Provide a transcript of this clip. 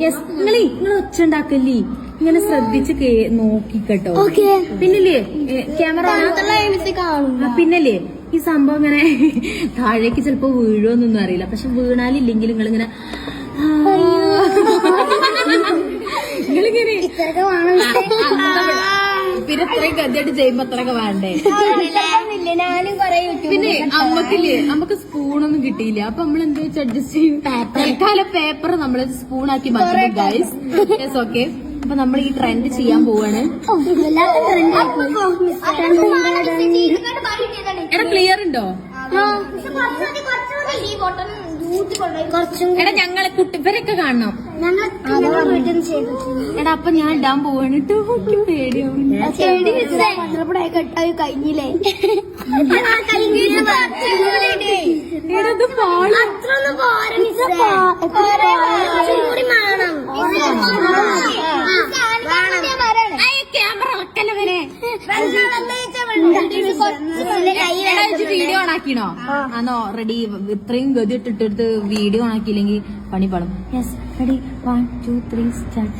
Yes. നിങ്ങൾ ഒച്ച ഉണ്ടാക്കല്ലേ, ഇങ്ങനെ ശ്രദ്ധിച്ച് നോക്കിക്കട്ടോ. പിന്നില്ലേ ക്യാമറ പിന്നല്ലേ ഈ സംഭവം ഇങ്ങനെ താഴേക്ക് ചിലപ്പോ വീഴുമെന്നൊന്നും അറിയില്ല. പക്ഷെ വീണാലില്ലെങ്കിൽ നിങ്ങളിങ്ങനെ നിങ്ങളിങ്ങനെ പിന്നെ ഇത്രയും ഗതിയായിട്ട് ചെയ്യുമ്പോ അത്രയൊക്കെ വേണ്ടേ. പിന്നെ നമുക്ക് സ്പൂണൊന്നും കിട്ടിയില്ല. അപ്പൊ നമ്മൾ എന്താ വെച്ചാൽ അഡ്ജസ്റ്റ് ചെയ്യും. തൽക്കാലം പേപ്പർ നമ്മൾ സ്പൂണാക്കി മാറ്റി ഗൈസ്. Yes okay. അപ്പൊ നമ്മൾ ഈ ട്രെൻഡ് ചെയ്യാൻ പോവാണ്. എടാ ക്ലിയർ ഉണ്ടോ? എടാ ഞങ്ങളെ കുട്ടിപ്പരൊക്കെ കാണണം. എടാ അപ്പൊ ഞാൻ ഇടാൻ പോവാണ്. പേടിയാവും. കഴിഞ്ഞില്ലേ ക്യാമറ വെക്കല്ല വരെ വീഡിയോ ഓണാക്കിണോ? ആണോ? റെഡി. ഇത്രയും ഗതി ഇട്ടിട്ടെടുത്ത് വീഡിയോ ഓണാക്കിയില്ലെങ്കിൽ പണി പാടും. Yes ready 1 2 3 start.